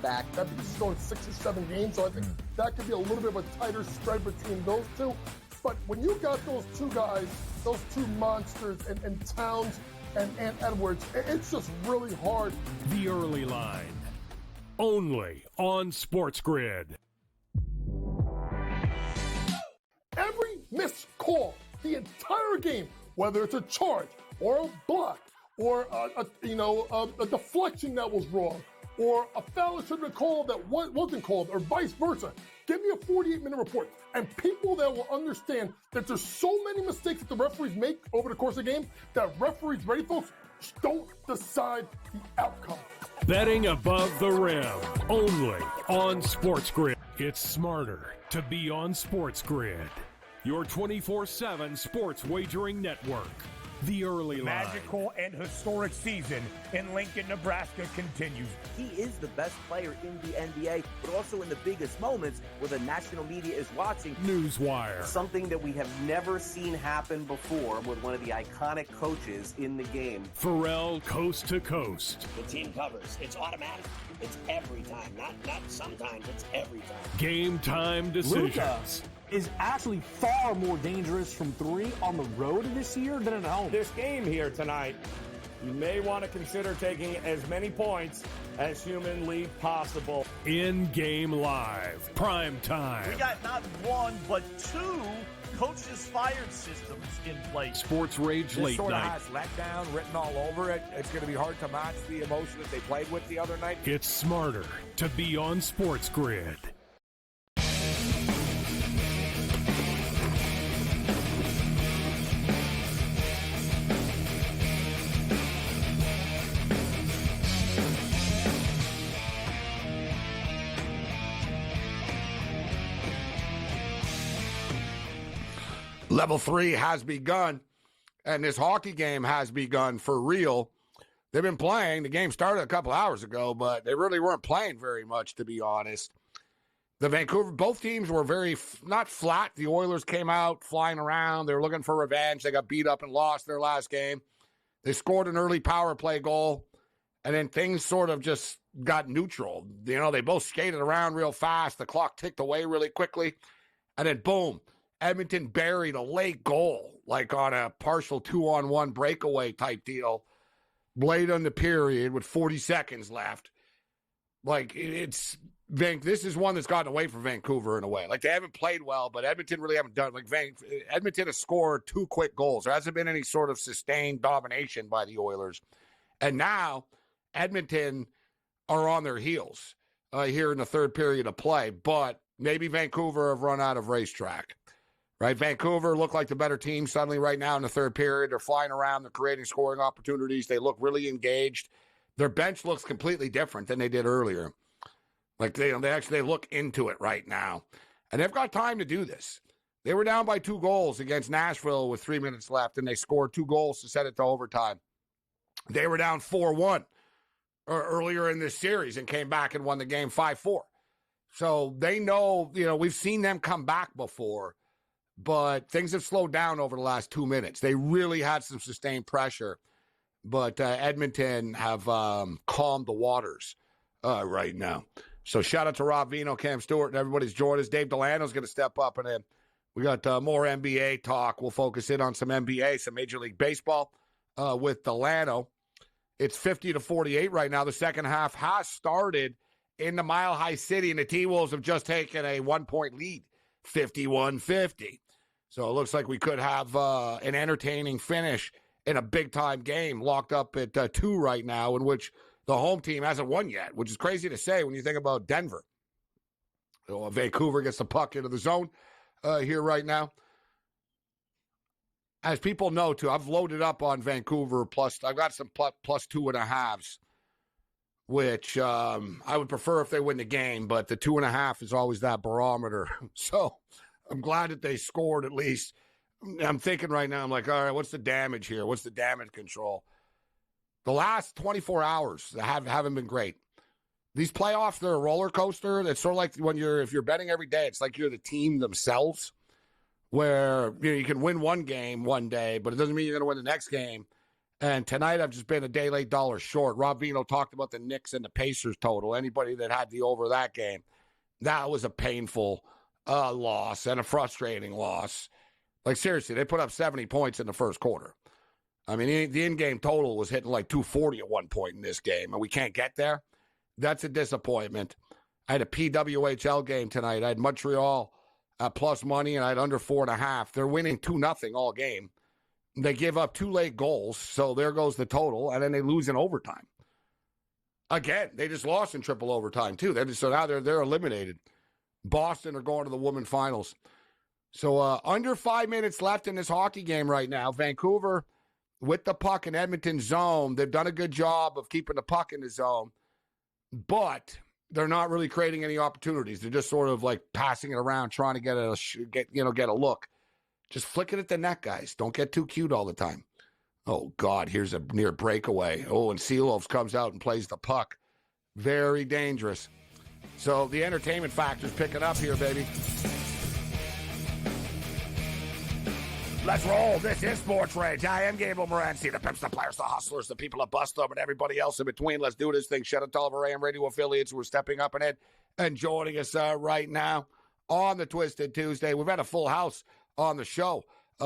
back. I think this is going 6 or 7 games, so I think that could be a little bit of a tighter spread between those two. But when you got those two guys, those two monsters, and Towns and Edwards, it's just really hard. The Early Line, only on SportsGrid. Every missed call, the entire game, whether it's a charge or a block or a deflection that was wrong, or a foul that should have been called that wasn't called, or vice versa. Give me a 48-minute report. And people that will understand that there's so many mistakes that the referees make over the course of the game that referees, ready folks, don't decide the outcome. Betting above the rim, only on SportsGrid. It's smarter to be on SportsGrid, your 24/7 sports wagering network. The Early Line. Magical and historic season in Lincoln, Nebraska continues. He is the best player in the NBA, but also in the biggest moments where the national media is watching. Newswire. Something that we have never seen happen before with one of the iconic coaches in the game. Pharrell, coast to coast. The team covers. It's automatic. It's every time. Not sometimes. It's every time. Game time decisions. Luka is actually far more dangerous from 3 on the road this year than at home. This game here tonight, you may want to consider taking as many points as humanly possible. In-game live, prime time. We got not 1, but 2 coaches fired systems in place. SportsRage late sort night. Of has letdown written all over it. It's going to be hard to match the emotion that they played with the other night. It's smarter to be on SportsGrid. Level 3 has begun, and this hockey game has begun for real. They've been playing. The game started a couple hours ago, but they really weren't playing very much, to be honest. Both teams were very, not flat. The Oilers came out flying around. They were looking for revenge. They got beat up and lost their last game. They scored an early power play goal, and then things sort of just got neutral. You know, they both skated around real fast. The clock ticked away really quickly, and then boom. Edmonton buried a late goal, like on a partial 2-on-1 breakaway type deal, late on the period with 40 seconds left. Like, this is one that's gotten away from Vancouver in a way. Like, they haven't played well, but Edmonton really haven't done. Like, Edmonton has scored 2 quick goals. There hasn't been any sort of sustained domination by the Oilers. And now Edmonton are on their heels here in the third period of play, but maybe Vancouver have run out of racetrack. Right, Vancouver look like the better team suddenly right now in the third period. They're flying around. They're creating scoring opportunities. They look really engaged. Their bench looks completely different than they did earlier. Like they actually look into it right now. And they've got time to do this. They were down by 2 goals against Nashville with 3 minutes left, and they scored 2 goals to set it to overtime. They were down 4-1 earlier in this series and came back and won the game 5-4. So they know, we've seen them come back before. But things have slowed down over the last 2 minutes. They really had some sustained pressure. But Edmonton have calmed the waters right now. So shout out to Rob Vino, Cam Stewart, and everybody's joined us. Dave Delano's going to step up. And then we got more NBA talk. We'll focus in on some NBA, some Major League Baseball with Delano. It's 50-48 right now. The second half has started in the Mile High City, and the T-Wolves have just taken a 1-point lead, 51-50. So it looks like we could have an entertaining finish in a big-time game locked up at 2 right now, in which the home team hasn't won yet, which is crazy to say when you think about Denver. Vancouver gets the puck into the zone here right now. As people know, too, I've loaded up on Vancouver plus. I've got some plus 2.5s, which I would prefer if they win the game, but the 2.5 is always that barometer. So I'm glad that they scored at least. I'm thinking right now, I'm like, all right, what's the damage here? What's the damage control? The last 24 hours haven't been great. These playoffs, they're a roller coaster. It's sort of like if you're betting every day, it's like you're the team themselves, where you can win one game one day, but it doesn't mean you're going to win the next game. And tonight I've just been a day late, dollar short. Rob Vino talked about the Knicks and the Pacers total. Anybody that had the over that game, that was a painful loss and a frustrating loss. Like, seriously, they put up 70 points in the first quarter. I mean, the in-game total was hitting like 240 at one point in this game, and we can't get there. That's a disappointment. I had a PWHL game tonight. I had Montreal plus money, and I had under 4.5. They're winning 2-0 all game. They give up 2 late goals, so there goes the total, and then they lose in overtime. Again, they just lost in triple overtime, too. So now they're eliminated. Boston are going to the women's finals. So under 5 minutes left in this hockey game right now. Vancouver with the puck in Edmonton zone. They've done a good job of keeping the puck in the zone, but they're not really creating any opportunities. They're just sort of like passing it around, trying to get a look. Just flick it at the net, guys. Don't get too cute all the time. Oh, God, here's a near breakaway. Oh, and Seelovs comes out and plays the puck. Very dangerous. So the entertainment factor's picking up here, baby. Let's roll. This is Sports Rage. I am Gabriel Morency, the pimps, the players, the hustlers, the people that bust them, and everybody else in between. Let's do this thing. Shout out to all of our AM radio affiliates who are stepping up and joining us right now on the Twisted Tuesday. We've had a full house on the show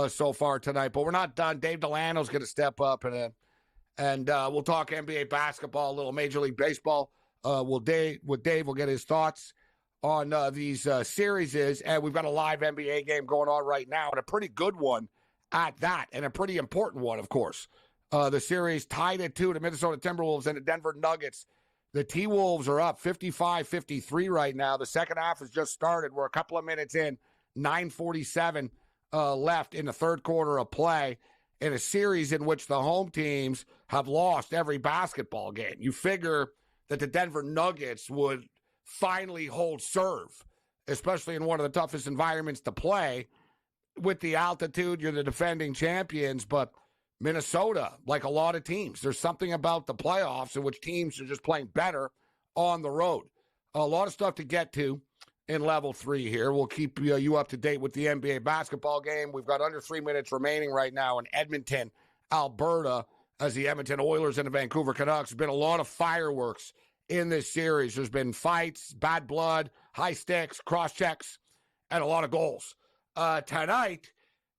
so far tonight, but we're not done. Dave Delano's going to step up, and we'll talk NBA basketball, a little Major League Baseball. Dave will get his thoughts on these series, and we've got a live NBA game going on right now, and a pretty good one at that, and a pretty important one, of course. The series tied at 2, the Minnesota Timberwolves and the Denver Nuggets. The T-Wolves are up 55-53 right now. The second half has just started. We're a couple of minutes in, 9:47 left in the third quarter of play in a series in which the home teams have lost every basketball game. You figure that the Denver Nuggets would finally hold serve, especially in one of the toughest environments to play. With the altitude, you're the defending champions, but Minnesota, like a lot of teams, there's something about the playoffs in which teams are just playing better on the road. A lot of stuff to get to in level 3 here. We'll keep you up to date with the NBA basketball game. We've got under 3 minutes remaining right now in Edmonton, Alberta, as the Edmonton Oilers and the Vancouver Canucks. There's been a lot of fireworks in this series. There's been fights, bad blood, high sticks, cross checks, and a lot of goals. Tonight,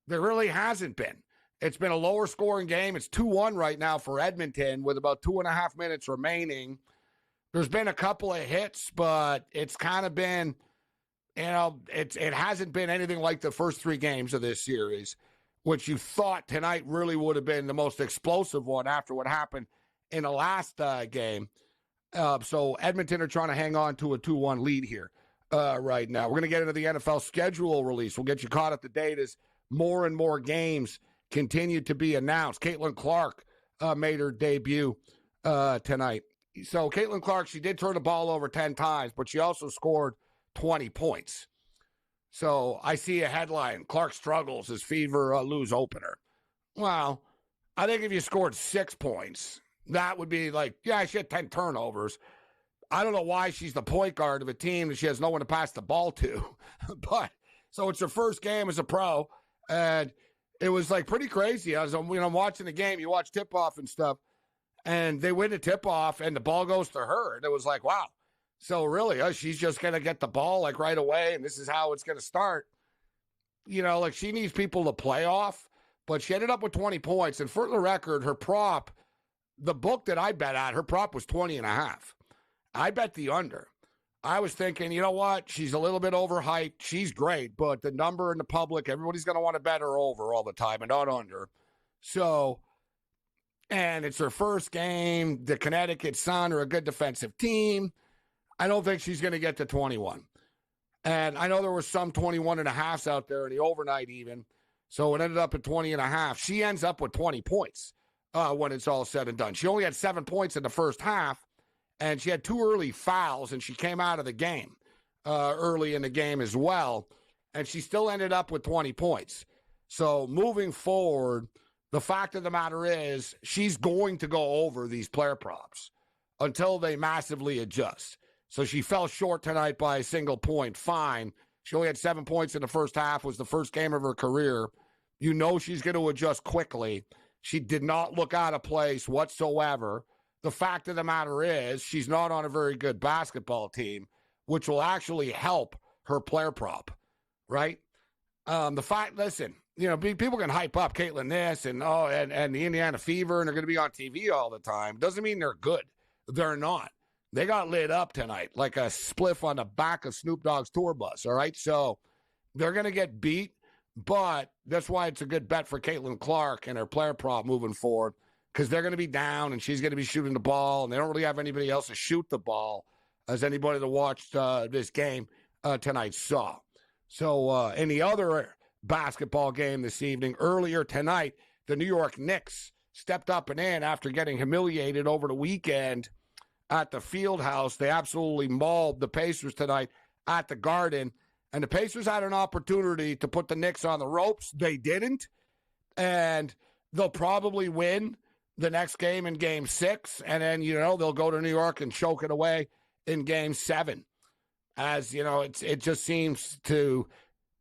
there really hasn't been. It's been a lower scoring game. It's 2-1 right now for Edmonton with about 2.5 minutes remaining. There's been a couple of hits, but it's kind of been, it hasn't been anything like the first 3 games of this series, which you thought tonight really would have been the most explosive one after what happened in the last game. So Edmonton are trying to hang on to a 2-1 lead here right now. We're going to get into the NFL schedule release. We'll get you caught up to date as more and more games continue to be announced. Caitlin Clark made her debut tonight. So Caitlin Clark, she did turn the ball over 10 times, but she also scored 20 points. So I see a headline, Clark struggles as Fever lose opener. Well, I think if you scored 6 points, that would be like, yeah, she had 10 turnovers. I don't know why she's the point guard of a team that she has no one to pass the ball to. But so it's her first game as a pro, and it was like pretty crazy. I'm watching the game, you watch tip-off and stuff, and they win the tip-off, and the ball goes to her. And it was like, wow. So really, she's just going to get the ball like right away, and this is how it's going to start. Like she needs people to play off, but she ended up with 20 points. And for the record, her prop, the book that I bet at, her prop was 20.5. I bet the under. I was thinking, you know what? She's a little bit overhyped. She's great, but the number in the public, everybody's going to want to bet her over all the time and not under. So, and it's her first game. The Connecticut Sun are a good defensive team. I don't think she's going to get to 21. And I know there were some 21.5s out there in the overnight even. So it ended up at 20.5. She ends up with 20 points when it's all said and done. She only had 7 points in the first half, and she had 2 early fouls, and she came out of the game early in the game as well, and she still ended up with 20 points. So moving forward, the fact of the matter is she's going to go over these player props until they massively adjust. So she fell short tonight by a single point. Fine. She only had 7 points in the first half, was the first game of her career. You know she's going to adjust quickly. She did not look out of place whatsoever. The fact of the matter is she's not on a very good basketball team, which will actually help her player prop, right? Listen, people can hype up Caitlin this and the Indiana Fever, and they're going to be on TV all the time. Doesn't mean they're good. They're not. They got lit up tonight like a spliff on the back of Snoop Dogg's tour bus, all right? So they're going to get beat, but that's why it's a good bet for Caitlin Clark and her player prop moving forward, because they're going to be down and she's going to be shooting the ball, and they don't really have anybody else to shoot the ball, as anybody that watched this game tonight saw. So in the other basketball game this evening, earlier tonight, the New York Knicks stepped up and in after getting humiliated over the weekend at the Field House. They absolutely mauled the Pacers tonight at the Garden, and the Pacers had an opportunity to put the Knicks on the ropes. They didn't, and they'll probably win the next game in Game 6, and then, they'll go to New York and choke it away in Game 7. As, it just seems to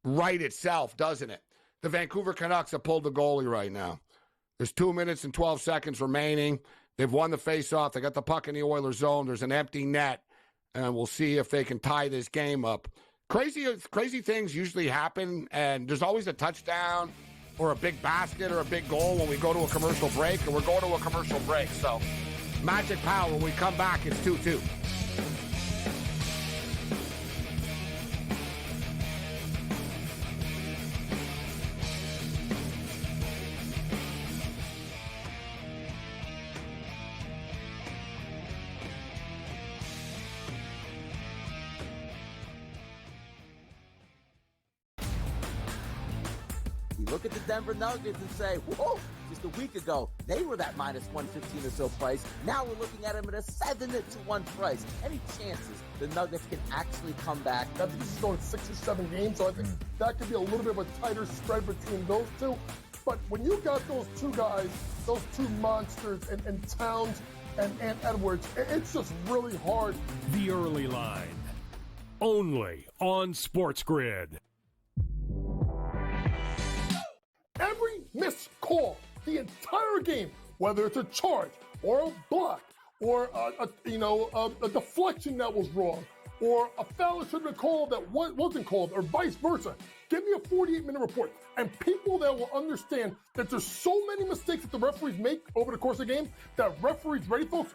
right itself, doesn't it? The Vancouver Canucks have pulled the goalie right now. There's 2 minutes and 12 seconds remaining. They've won the faceoff. They got the puck in the Oilers zone. There's an empty net, and we'll see if they can tie this game up. Crazy things usually happen, and there's always a touchdown or a big basket or a big goal when we go to a commercial break, and we're going to a commercial break. So, Magic Power, when we come back, it's 2-2. Look at the Denver Nuggets and say, whoa, just a week ago, they were that minus 115 or so price. Now we're looking at them at a 7-1 price. Any chances the Nuggets can actually come back? I think this is going 6 or 7 games, so I think that could be a little bit of a tighter spread between those two. But when you got those two guys, those two monsters, and Towns and Edwards, it's just really hard. The early line, only on SportsGrid. Every missed call, the entire game, whether it's a charge or a block or a deflection that was wrong or a foul that should have been called that wasn't called or vice versa. Give me a 48-minute report. And people that will understand that there's so many mistakes that the referees make over the course of the game that referees, ready folks,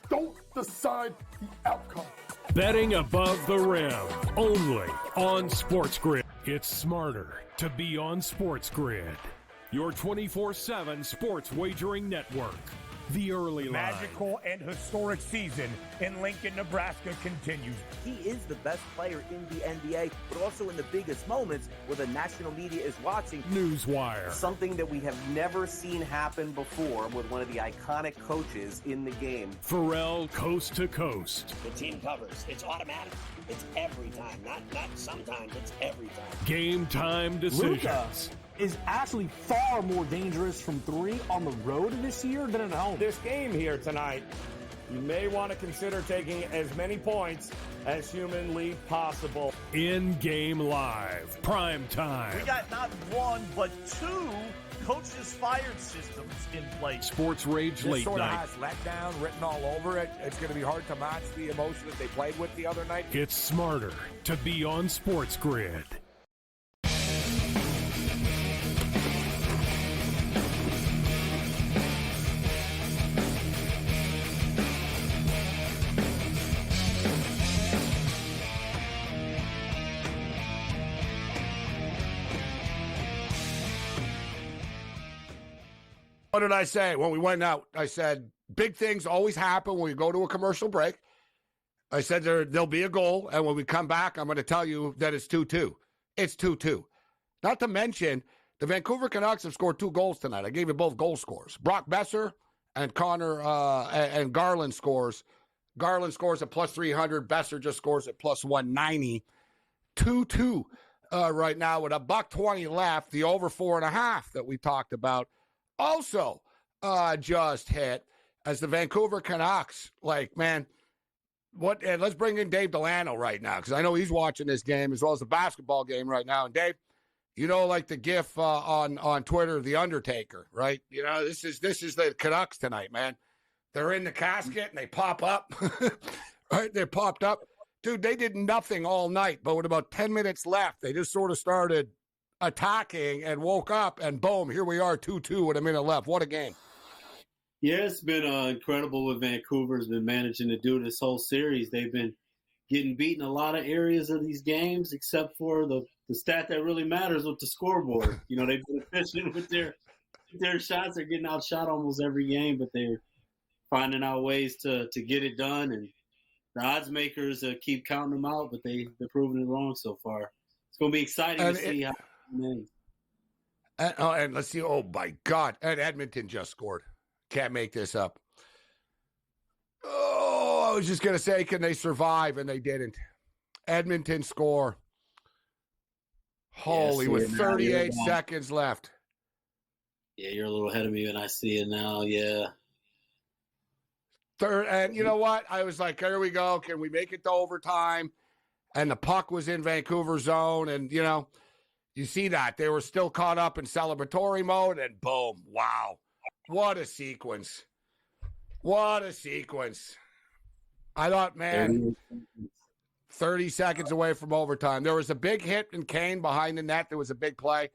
don't decide the outcome. Betting above the rim, only on SportsGrid. It's smarter to be on SportsGrid, your 24/7 sports wagering network. The early line. Magical and historic season in Lincoln, Nebraska continues. He is the best player in the NBA, but also in the biggest moments where the national media is watching. Newswire. Something that we have never seen happen before with one of the iconic coaches in the game. Pharrell, coast to coast. The team covers. It's automatic. It's every time. Not sometimes. It's every time. Game time decisions. Luka is actually far more dangerous from 3 on the road this year than at home. This game here tonight, you may want to consider taking as many points as humanly possible. In-game live, prime time. We got not one, but 2 coaches fired systems in place. SportsRage late sort night. of has letdown written all over it. It's going to be hard to match the emotion that they played with the other night. It's smarter to be on SportsGrid. What did I say when we went out? I said, big things always happen when we go to a commercial break. I said there'll be a goal, and when we come back, I'm going to tell you that it's 2-2. It's 2-2. Not to mention, the Vancouver Canucks have scored 2 goals tonight. I gave you both goal scores. Brock Besser and Connor and Garland scores. Garland scores at plus 300. Besser just scores at plus 190. 2-2 right now with $1.20 left. The over 4.5 that we talked about also just hit as the Vancouver Canucks. Like, man, what? And let's bring in Dave Delano right now because I know he's watching this game as well as the basketball game right now. And Dave, You know, like the GIF on Twitter, The Undertaker, right? You know, this is the Canucks tonight, man. They're in the casket and they pop up, right? They popped up. Dude, they did nothing all night, but with about 10 minutes left, they just sort of started attacking and woke up, and boom, here we are, 2-2 with a minute left. What a game. Yeah, it's been incredible what Vancouver's been managing to do this whole series. They've been getting beat in a lot of areas of these games, except for the stat that really matters with the scoreboard. You know, they've been efficient with their shots. They're getting outshot almost every game, but they're finding out ways to get it done. And the odds makers keep counting them out, but they're proving it wrong so far. It's going to be exciting to see how it ends. And let's see. Oh, my God. And Edmonton just scored. Can't make this up. Oh, I was just going to say, can they survive? And they didn't. Edmonton score. Holy, with 38 seconds left. Yeah, you're a little ahead of me when I see it now. Yeah. Third, and you know what? I was like, here we go. Can we make it to overtime? And the puck was in Vancouver zone. And, you know, you see that. They were still caught up in celebratory mode. And boom. Wow. What a sequence. What a sequence. I thought, man, 30 seconds away from overtime. There was a big hit in Kane behind the net. There was a big play.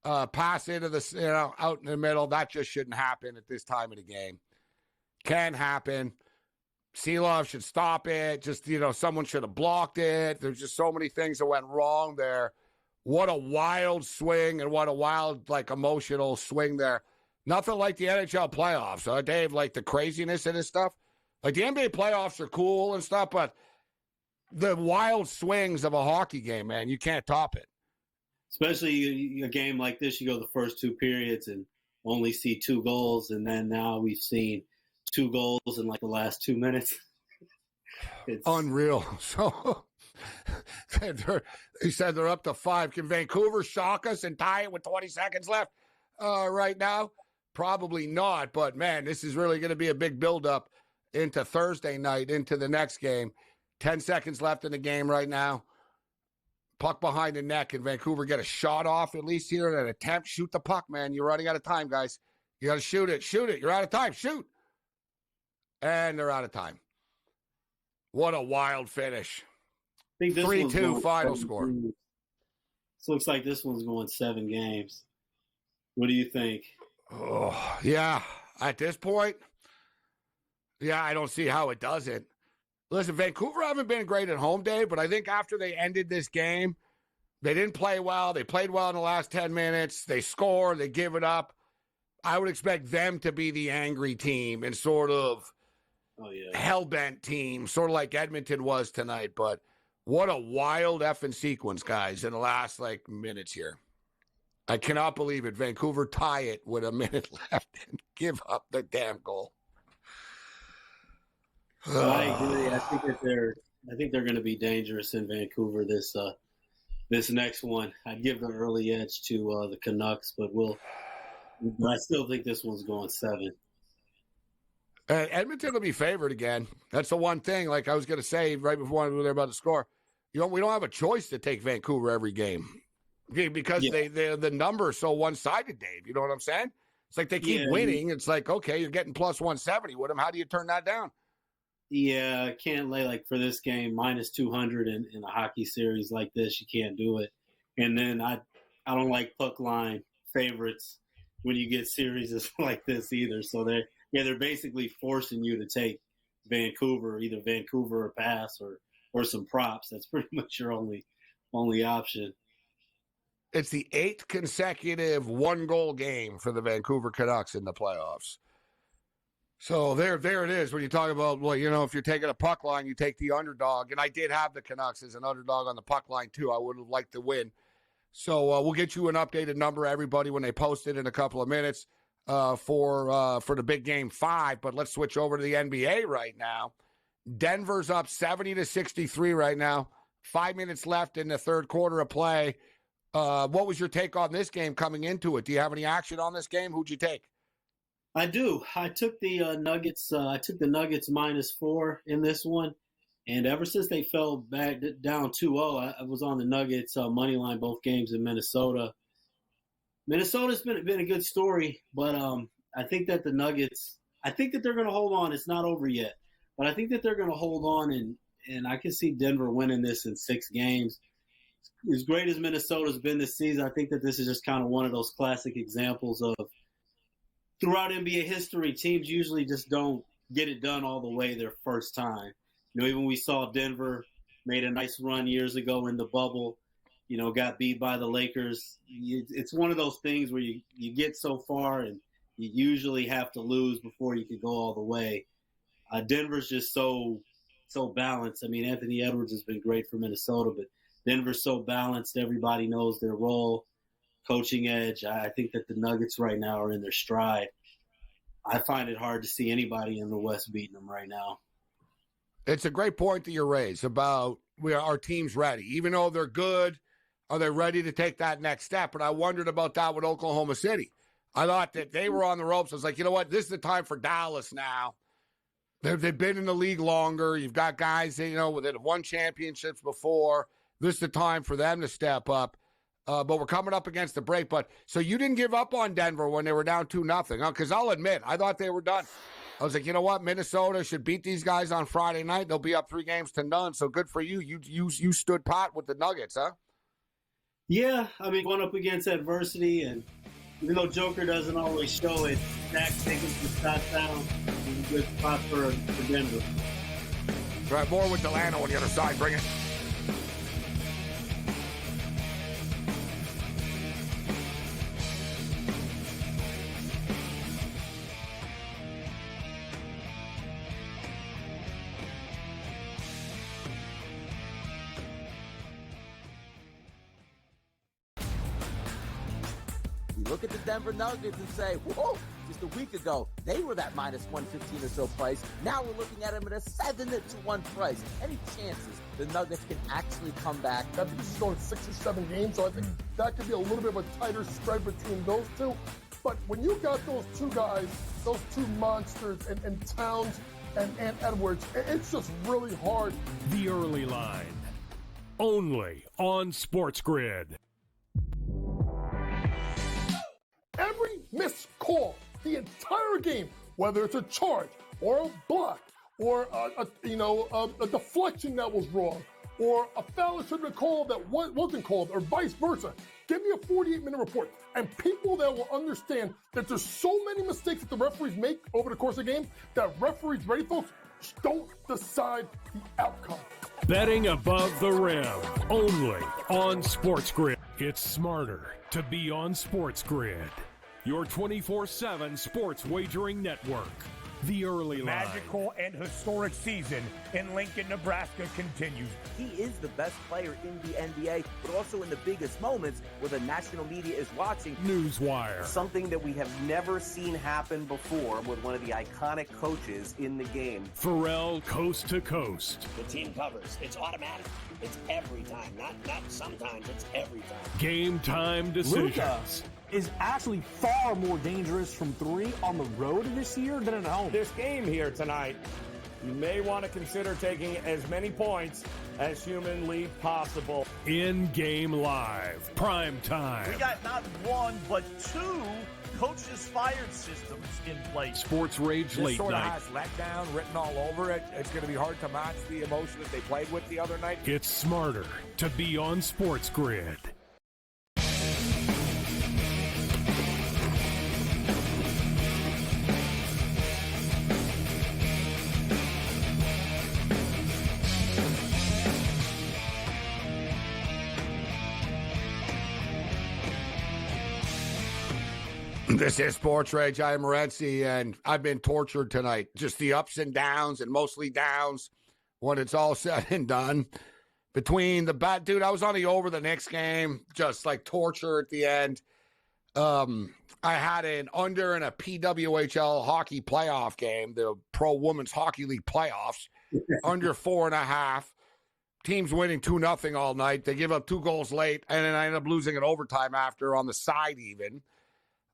Pass into the, out in the middle. That just shouldn't happen at this time of the game. Can happen. Seelov should stop it. Just, someone should have blocked it. There's just so many things that went wrong there. What a wild swing and what a wild, emotional swing there. Nothing like the NHL playoffs, Dave, like the craziness and this stuff. Like the NBA playoffs are cool and stuff, but the wild swings of a hockey game, man, you can't top it. Especially a game like this, you go the first two periods and only see 2 goals, and then now we've seen 2 goals in the last 2 minutes. It's unreal. So he said they're up to 5. Can Vancouver shock us and tie it with 20 seconds left right now? Probably not, but man, this is really going to be a big buildup into Thursday night, into the next game. 10 seconds left in the game right now. Puck behind the neck, and Vancouver get a shot off at least here, and an attempt. Shoot the puck, man. You're running out of time, guys. You got to shoot it. Shoot it. You're out of time. Shoot. And they're out of time. What a wild finish. 3-2 final score. This looks like this one's going 7 games. What do you think? Oh, yeah. At this point, yeah, I don't see how it doesn't. Listen, Vancouver haven't been great at home, Dave, but I think after they ended this game, they didn't play well. They played well in the last 10 minutes. They score. They give it up. I would expect them to be the angry team and sort of hell-bent team, sort of like Edmonton was tonight. But what a wild effing sequence, guys, in the last, minutes here. I cannot believe it. Vancouver tie it with a minute left and give up the damn goal. I agree. I think they're going to be dangerous in Vancouver this next one. I'd give the early edge to the Canucks, but I still think this one's going 7. Edmonton will be favored again. That's the one thing. Like I was going to say right before we were about to score, we don't have a choice to take Vancouver every game because the number is so one-sided, Dave. You know what I'm saying? It's like they keep winning. It's like, okay, you're getting plus 170 with them. How do you turn that down? Yeah, I can't lay for this game minus 200 in a hockey series like this. You can't do it. And then I don't like puck line favorites when you get series like this either. So they're basically forcing you to take Vancouver, either Vancouver or pass or some props. That's pretty much your only option. It's the 8th consecutive 1-goal game for the Vancouver Canucks in the playoffs. So there it is. When you talk about, if you're taking a puck line, you take the underdog. And I did have the Canucks as an underdog on the puck line, too. I would have liked to win. So we'll get you an updated number, everybody, when they post it in a couple of minutes for the big game 5. But let's switch over to the NBA right now. Denver's up 70-63 right now. 5 minutes left in the third quarter of play. What was your take on this game coming into it? Do you have any action on this game? Who'd you take? I do. I took the Nuggets. I took the Nuggets -4 in this one, And ever since they fell back down 2-0, I was on the Nuggets money line both games in Minnesota. Minnesota's been a good story, but I think that the Nuggets, I think that they're going to hold on. It's not over yet, but I think that they're going to hold on, and I can see Denver winning this in 6 games. As great as Minnesota's been this season, I think that this is just kind of one of those classic examples of throughout NBA history, teams usually just don't get it done all the way their first time. Even we saw Denver made a nice run years ago in the bubble, got beat by the Lakers. It's one of those things where you get so far and you usually have to lose before you can go all the way. Denver's just so balanced. I mean, Anthony Edwards has been great for Minnesota, but Denver's so balanced. Everybody knows their role, coaching edge. I think that the Nuggets right now are in their stride. I find it hard to see anybody in the West beating them right now. It's a great point that you raise about our team's ready. Even though they're good, are they ready to take that next step? And I wondered about that with Oklahoma City. I thought that they were on the ropes. I was like, you know what? This is the time for Dallas now. They've been in the league longer. You've got guys that have won championships before. This is the time for them to step up. But we're coming up against the break. But so you didn't give up on Denver when they were down 2-0. Because I'll admit, I thought they were done. I was like, you know what? Minnesota should beat these guys on Friday night. They'll be up 3-0. So good for you. You stood pat with the Nuggets, huh? Yeah, I mean, going up against adversity, and even though Joker doesn't always show it, Dak's taking some shots down. It's a good spot for Denver. Right, more with Delano on the other side. Bring it. Look at the Denver Nuggets and say, whoa, just a week ago, they were that minus 115 or so price. Now we're looking at them at a 7-1 price. Any chances the Nuggets can actually come back? I think this is going 6 or 7 games, so I think that could be a little bit of a tighter spread between those two. But when you got those two guys, those two monsters, and Towns and Edwards, it's just really hard. The early line, only on SportsGrid. Every missed call, the entire game, whether it's a charge or a block or a deflection that was wrong or a foul that should have been called that wasn't called or vice versa. Give me a 48-minute report. And people that will understand that there's so many mistakes that the referees make over the course of the game that referees, ready folks, don't decide the outcome. Betting above the rim, only on SportsGrid. It's smarter to be on SportsGrid. Your 24/7 sports wagering network. The early line. Magical and historic season in Lincoln, Nebraska continues. He is the best player in the NBA, but also in the biggest moments where the national media is watching. Newswire. Something that we have never seen happen before with one of the iconic coaches in the game. Pharrell, coast to coast. The team covers. It's automatic. It's every time. Not sometimes. It's every time. Game time decisions. Luka is actually far more dangerous from 3 on the road this year than at home. This game here tonight, you may want to consider taking as many points as humanly possible. In-game live, prime time. We got not 1, but 2 coaches fired systems in place. SportsRage late sort of night. has letdown written all over it. It's going to be hard to match the emotion that they played with the other night. It's smarter to be on SportsGrid. This is SportsRage. I am Morency, and I've been tortured tonight. Just the ups and downs, and mostly downs when it's all said and done. Between the bat, dude, I was on the over the Knicks game, just like torture at the end. I had an under in a PWHL hockey playoff game, the Pro Women's Hockey League playoffs, under 4.5. Teams winning 2-0 all night. They give up 2 goals late, and then I end up losing in overtime after on the side even.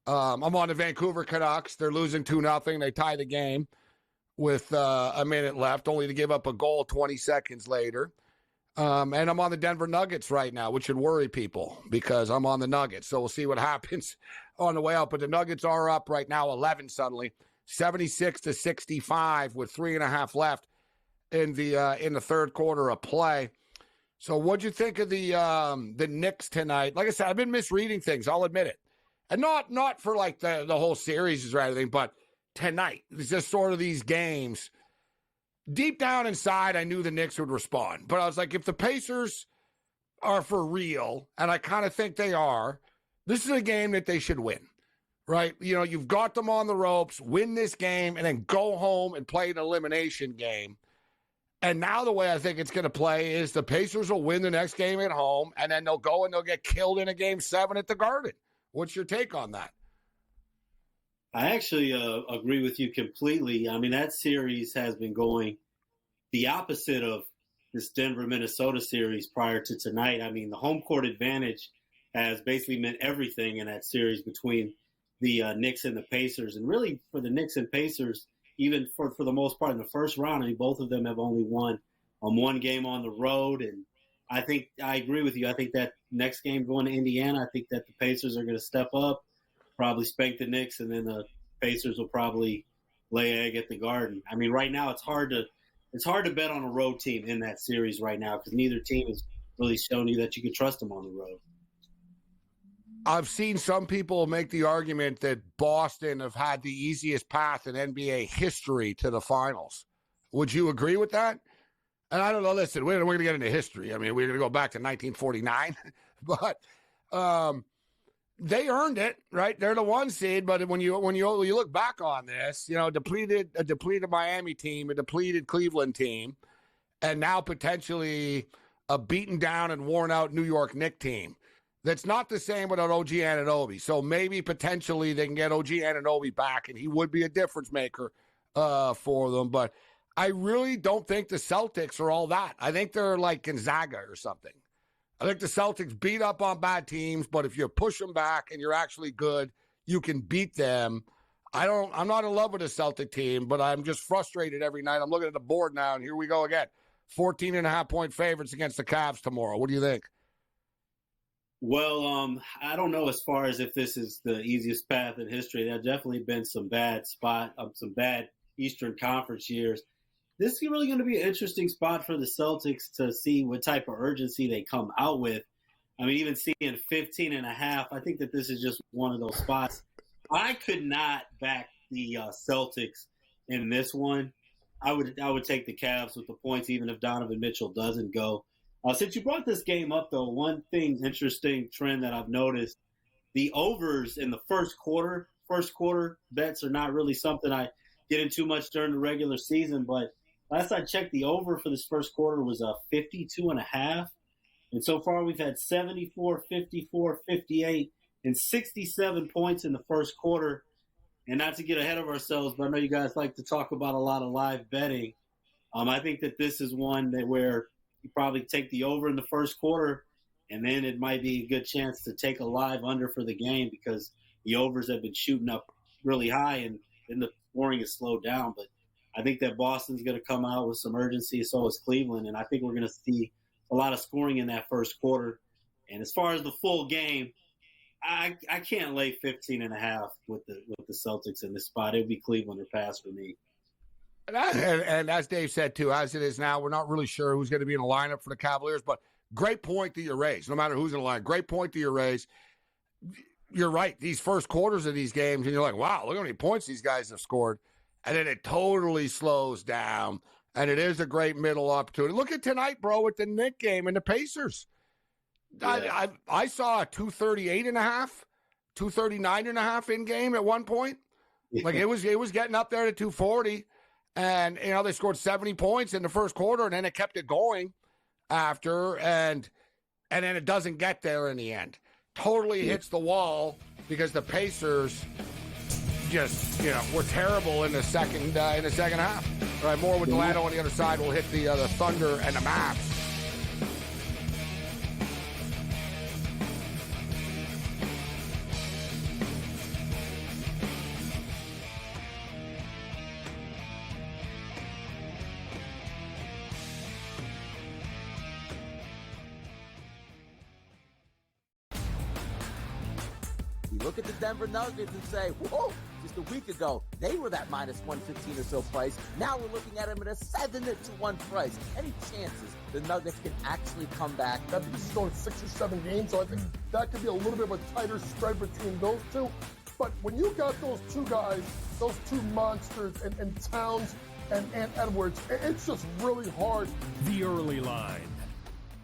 I'm on the Vancouver Canucks. They're losing 2-0. They tie the game. with a minute left, only to give up a goal 20 seconds later. And I'm on the Denver Nuggets right now, which should worry people because I'm on the Nuggets. So we'll see what happens on the way out. But the Nuggets are up right now 11 suddenly, 76-65 with 3.5 left in the third quarter of play. So what'd you think of the Knicks tonight? Like I said, I've been misreading things, I'll admit it. And not for like the whole series or anything, but tonight. It's just sort of these games. Deep down inside, I knew the Knicks would respond. But I was like, if the Pacers are for real, and I kind of think they are, this is a game that they should win, right? You know, you've got them on the ropes, win this game, and then go home and play an elimination game. And now the way I think it's going to play is the Pacers will win the next game at home, and then they'll go and they'll get killed in a Game 7 at the Garden. What's your take on that? I actually agree with you completely. I mean, that series has been going the opposite of this Denver-Minnesota series prior to tonight. I mean, the home court advantage has basically meant everything in that series between the Knicks and the Pacers. And really, for the Knicks and Pacers, even for the most part in the first round, I mean, both of them have only won one game on the road. And I think I agree with you. I think that next game going to Indiana, I think that the Pacers are going to step up, probably spank the Knicks, and then the Pacers will probably lay egg at the Garden. I mean, right now it's hard to bet on a road team in that series right now because neither team has really shown you that you can trust them on the road. I've seen some people make the argument that Boston have had the easiest path in NBA history to the finals. Would you agree with that? And I don't know, listen, we're going to get into history. I mean, we're going to go back to 1949, but they earned it, right? They're the 1 seed, but when you look back on this, you know, a depleted Miami team, a depleted Cleveland team, and now potentially a beaten down and worn out New York Knicks team. That's not the same without OG Anunoby. So maybe potentially they can get OG Anunoby back, and he would be a difference maker for them. But I really don't think the Celtics are all that. I think they're like Gonzaga or something. I think the Celtics beat up on bad teams, but if you push them back and you're actually good, you can beat them. I'm not in love with the Celtic team, but I'm just frustrated every night. I'm looking at the board now, and here we go again. 14.5-point favorites against the Cavs tomorrow. What do you think? Well, I don't know as far as if this is the easiest path in history. There have definitely been some bad Eastern Conference years. This is really going to be an interesting spot for the Celtics to see what type of urgency they come out with. I mean, even seeing 15.5, I think that this is just one of those spots. I could not back the Celtics in this one. I would take the Cavs with the points, even if Donovan Mitchell doesn't go. Since you brought this game up, though, one interesting trend that I've noticed, the overs in the first quarter bets are not really something I get into much during the regular season, but last I checked, the over for this first quarter was 52.5. And so far we've had 74, 54, 58, and 67 points in the first quarter. And not to get ahead of ourselves, but I know you guys like to talk about a lot of live betting. I think that this is one where you probably take the over in the first quarter, and then it might be a good chance to take a live under for the game because the overs have been shooting up really high and then the scoring is slowed down. But I think that Boston's going to come out with some urgency, so is Cleveland, and I think we're going to see a lot of scoring in that first quarter. And as far as the full game, I can't lay 15.5 with the Celtics in this spot. It would be Cleveland or pass for me. And as Dave said, too, as it is now, we're not really sure who's going to be in the lineup for the Cavaliers, but great point that you raised. No matter who's in the line, great point that you raised. You're right. These first quarters of these games, and you're like, wow, look how many points these guys have scored. And then it totally slows down, and it is a great middle opportunity. Look at tonight, bro, with the Knicks game and the Pacers. Yeah. I saw a 238.5, 239.5 in game at one point. Like it was getting up there to 240. And, you know, they scored 70 points in the first quarter, and then it kept it going after, and then it doesn't get there in the end. Totally hits the wall because the Pacers just, you know, were terrible in the second half. All right, more with Delano on the other side. We'll hit the Thunder and the Mavs. We look at the Denver Nuggets and say, whoa, just a week ago, they were that minus 115 or so price. Now we're looking at them at a 7-1 price. Any chances the Nuggets can actually come back? I think this is going 6 or 7 games, so I think that could be a little bit of a tighter spread between those two. But when you got those two guys, those two monsters, and Towns and Edwards, it's just really hard. The early line,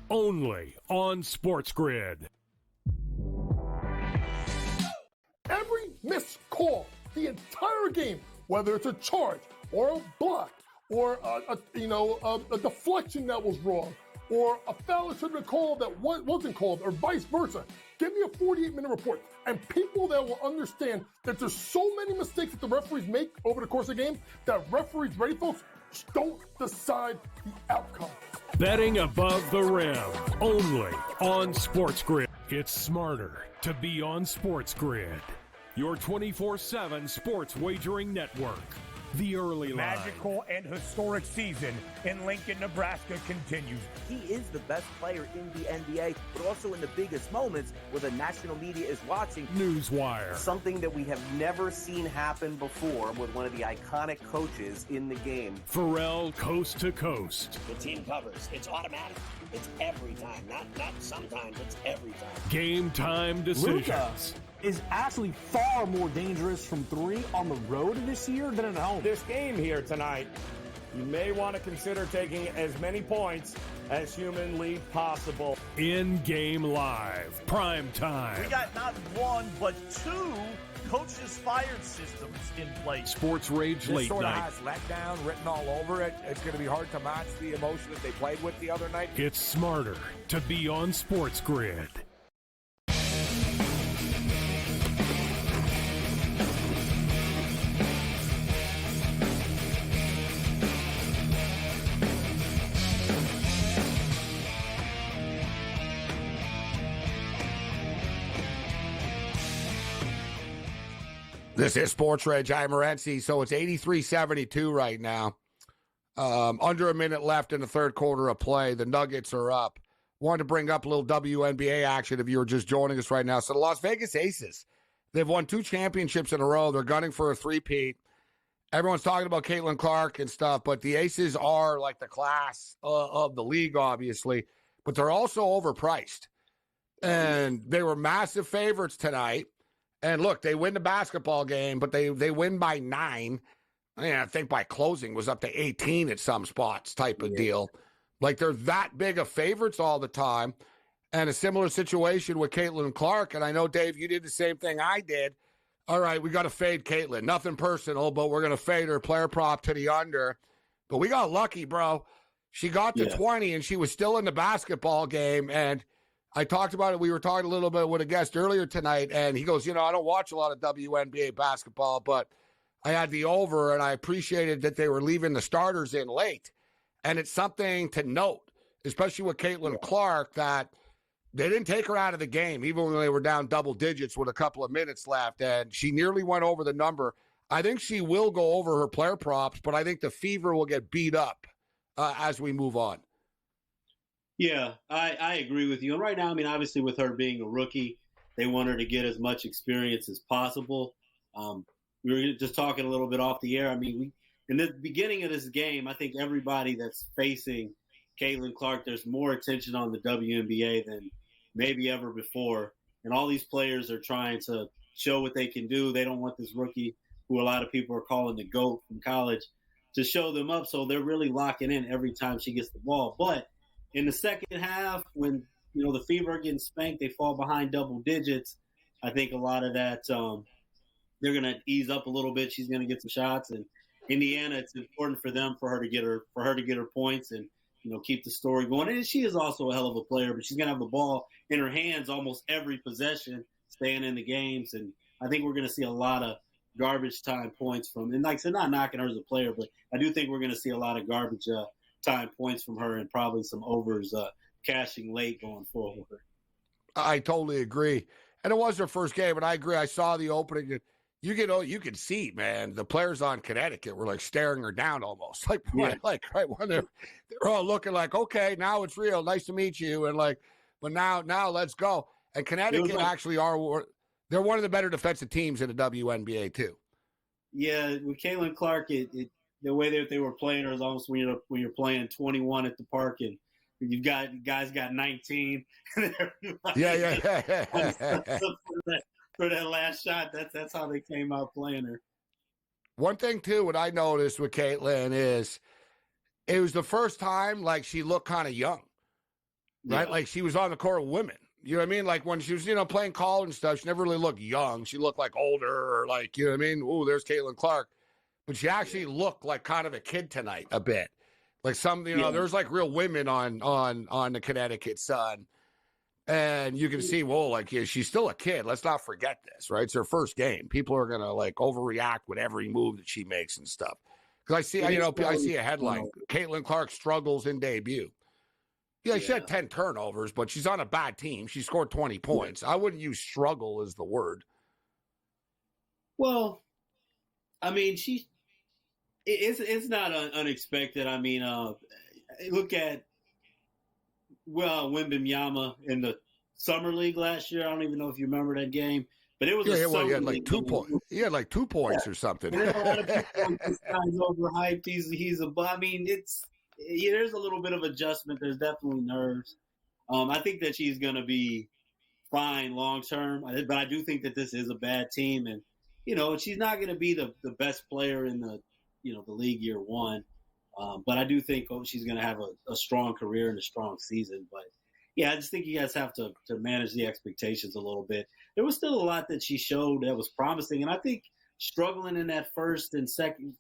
only on SportsGrid. Every missed call, the entire game, whether it's a charge or a block or a deflection that was wrong or a foul that should have been called that wasn't called or vice versa. Give me a 48-minute report. And people that will understand that there's so many mistakes that the referees make over the course of the game that referees, ready folks, don't decide the outcome. Betting above the rim, only on SportsGrid. It's smarter to be on SportsGrid. Your 24/7 sports wagering network. The early line. Magical and historic season in Lincoln, Nebraska continues. He is the best player in the NBA, but also in the biggest moments where the national media is watching. Newswire. Something that we have never seen happen before with one of the iconic coaches in the game. Pharrell coast to coast. The team covers. It's automatic. It's every time. Not sometimes. It's every time. Game time decisions. Luka is actually far more dangerous from three on the road this year than at home. This game here tonight, you may want to consider taking as many points as humanly possible. In-game live, prime time. We got not one, but two coaches fired systems in place. SportsRage This late sort of night. has letdown written all over it. It's going to be hard to match the emotion that they played with the other night. It's smarter to be on SportsGrid. This is SportsRage. I'm Morency. So it's 83-72 right now. Under a minute left in the third quarter of play. The Nuggets are up. Wanted to bring up a little WNBA action if you were just joining us right now. So the Las Vegas Aces, they've won 2 championships in a row. They're gunning for a three-peat. Everyone's talking about Caitlin Clark and stuff, but the Aces are like the class of the league, obviously. But they're also overpriced. And they were massive favorites tonight. And look, they win the basketball game, but they win by 9. I think by closing was up to 18 at some spots type of deal. Like they're that big of favorites all the time. And a similar situation with Caitlin Clark. And I know, Dave, you did the same thing I did. All right, we got to fade Caitlin. Nothing personal, but we're going to fade her player prop to the under. But we got lucky, bro. She got to 20, and she was still in the basketball game. And I talked about it. We were talking a little bit with a guest earlier tonight, and he goes, I don't watch a lot of WNBA basketball, but I had the over, and I appreciated that they were leaving the starters in late. And it's something to note, especially with Caitlin Clark, that they didn't take her out of the game, even when they were down double digits with a couple of minutes left, and she nearly went over the number. I think she will go over her player props, but I think the Fever will get beat up as we move on. Yeah, I agree with you. And right now, I mean, obviously with her being a rookie, they want her to get as much experience as possible. We were just talking a little bit off the air. I mean, in the beginning of this game, I think everybody that's facing Caitlin Clark, there's more attention on the WNBA than maybe ever before. And all these players are trying to show what they can do. They don't want this rookie, who a lot of people are calling the GOAT from college, to show them up. So they're really locking in every time she gets the ball. But in the second half, when the Fever are getting spanked, they fall behind double digits. I think a lot of that they're going to ease up a little bit. She's going to get some shots, and Indiana, it's important for her to get her points and keep the story going. And she is also a hell of a player, but she's going to have the ball in her hands almost every possession, staying in the games. And I think we're going to see a lot of garbage time points from. And like I said, not knocking her as a player, but I do think we're going to see a lot of garbage time points from her and probably some overs cashing late going forward. I totally agree. And it was her first game, and I agree. I saw the opening. You could see, man, the players on Connecticut were like staring her down almost. Like right when they're all looking like, okay, now it's real. Nice to meet you. And but now let's go. And Connecticut actually They're one of the better defensive teams in the WNBA too. Yeah, with Caitlin Clark, the way that they were playing her is almost when you're playing 21 at the park and you've got guys got 19. Yeah. For that last shot, that's how they came out playing her. One thing too, what I noticed with Caitlin is it was the first time like she looked kind of young, right? Yeah. Like she was on the court with women. You know what I mean? Like when she was, playing college and stuff, she never really looked young. She looked like older or like, you know what I mean? Ooh, there's Caitlin Clark. But she actually looked like kind of a kid tonight a bit. Like some, there's like real women on the Connecticut Sun. And you can see, she's still a kid. Let's not forget this, right? It's her first game. People are going to like overreact with every move that she makes and stuff. Because I see, I see a headline, Caitlin Clark struggles in debut. Yeah, she had 10 turnovers, but she's on a bad team. She scored 20 points. I wouldn't use struggle as the word. Well, I mean, it's not unexpected. I mean, look at Wembanyama in the summer league last year. I don't even know if you remember that game, but it was he had like 2 points. He had like 2 points or something. And a lot of people this guy's overhyped. I mean, there's a little bit of adjustment. There's definitely nerves. I think that she's going to be fine long term, but I do think that this is a bad team, and she's not going to be the best player in the league year one. But I do think she's going to have a strong career and a strong season. But yeah, I just think you guys have to manage the expectations a little bit. There was still a lot that she showed that was promising, and I think struggling in that first and second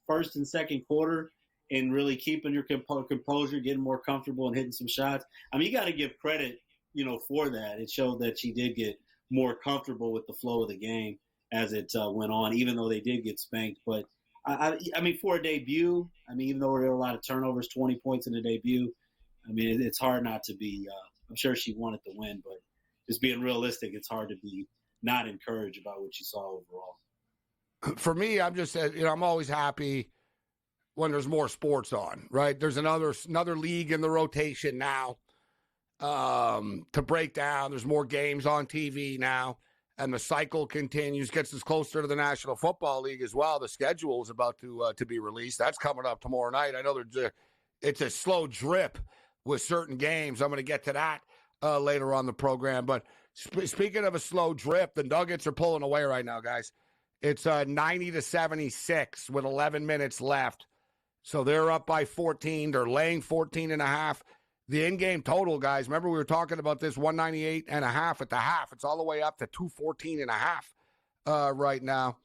quarter and really keeping your composure, getting more comfortable and hitting some shots. I mean, you got to give credit, for that. It showed that she did get more comfortable with the flow of the game as it went on, even though they did get spanked. But I mean, for a debut, even though there were a lot of turnovers, 20 points in the debut, I mean, it's hard not to be. I'm sure she wanted to win, but just being realistic, it's hard to be not encouraged about what you saw overall. For me, I'm just, I'm always happy when there's more sports on, right? There's another league in the rotation now to break down. There's more games on TV now, and the cycle continues, gets us closer to the National Football League as well. The schedule is about to be released. That's coming up tomorrow night. I know it's a slow drip with certain games. I'm going to get to that later on the program. But speaking of a slow drip, the Nuggets are pulling away right now, guys. It's 90-76 with 11 minutes left. So they're up by 14. They're laying 14.5. The in-game total, guys, remember we were talking about this 198.5 at the half. It's all the way up to 214.5 right now.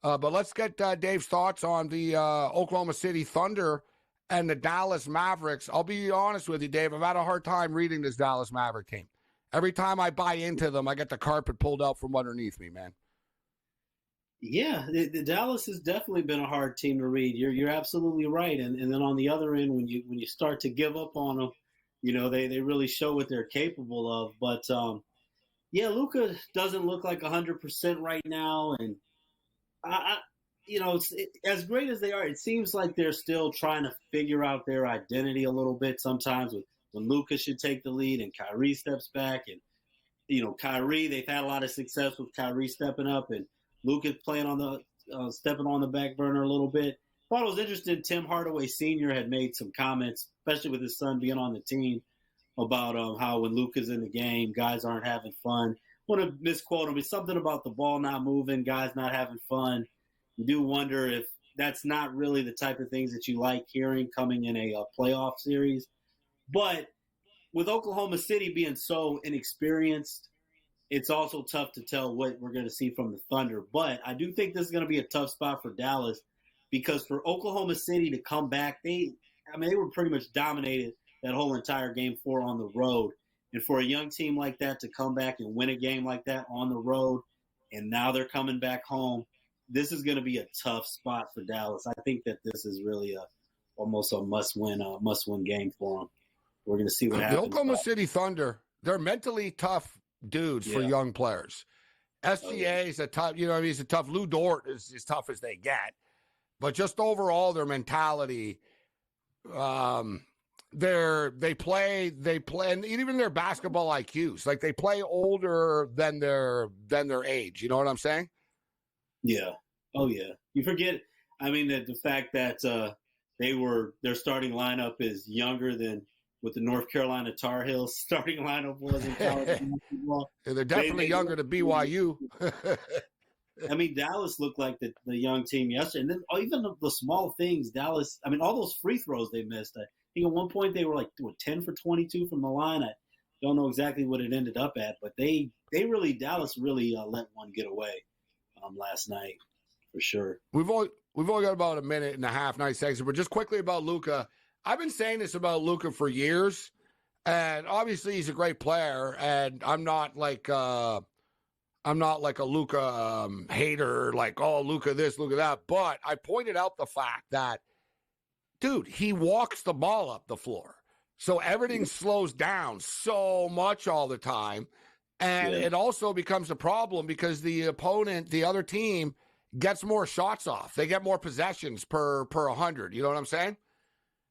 But let's get Dave's thoughts on the Oklahoma City Thunder and the Dallas Mavericks. I'll be honest with you, Dave. I've had a hard time reading this Dallas Maverick team. Every time I buy into them, I get the carpet pulled out from underneath me, man. Yeah, the Dallas has definitely been a hard team to read. You're absolutely right. And then on the other end, when you start to give up on them, they really show what they're capable of. But yeah, Luka doesn't look like 100% right now, and as great as they are, it seems like they're still trying to figure out their identity a little bit. Sometimes when Luka should take the lead and Kyrie steps back, and Kyrie, they've had a lot of success with Kyrie stepping up and Luka playing on the stepping on the back burner a little bit. Thought it was interesting. Tim Hardaway Sr. had made some comments, especially with his son being on the team, about how when Luka's in the game, guys aren't having fun. I want to misquote him. It's something about the ball not moving, guys not having fun. You do wonder if that's not really the type of things that you like hearing coming in a playoff series. But with Oklahoma City being so inexperienced, it's also tough to tell what we're going to see from the Thunder. But I do think this is going to be a tough spot for Dallas, because for Oklahoma City to come back, they were pretty much dominated that whole entire Game 4 on the road. And for a young team like that to come back and win a game like that on the road, and now they're coming back home, this is going to be a tough spot for Dallas. I think that this is really almost a must-win game for them. We're going to see what happens. The Oklahoma City Thunder, they're mentally tough dudes for young players. SGA is a tough, he's a tough. Lou Dort is as tough as they get. But just overall, their mentality, they play, and even their basketball IQs, like they play older than their age. You know what I'm saying? Yeah. Oh yeah. You forget. I mean, the fact that their starting lineup is younger than what the North Carolina Tar Heels starting lineup was in college basketball. They're definitely younger than BYU. I mean, Dallas looked like the young team yesterday. And then even the small things, Dallas, I mean, all those free throws they missed. I think at one point they were like 10 for 22 from the line. I don't know exactly what it ended up at, but Dallas really let one get away last night for sure. We've only got about a minute and a half, 90 seconds, but just quickly about Luka. I've been saying this about Luka for years, and obviously he's a great player, and I'm not like a Luka hater, like, oh, Luka this, Luka that. But I pointed out the fact that, dude, he walks the ball up the floor. So everything slows down so much all the time. And it also becomes a problem because the opponent, the other team, gets more shots off. They get more possessions per 100. You know what I'm saying?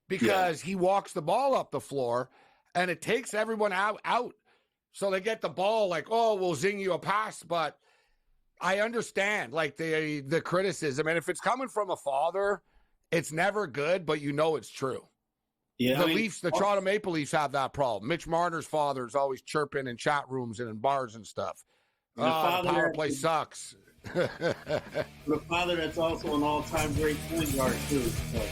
Because he walks the ball up the floor, and it takes everyone out. So they get the ball like, oh, we'll zing you a pass. But I understand, like, the criticism. And if it's coming from a father, it's never good, but you know it's true. Yeah, the Toronto Maple Leafs have that problem. Mitch Marner's father is always chirping in chat rooms and in bars and stuff. The power play sucks. The father that's also an all-time great point guard, too. So.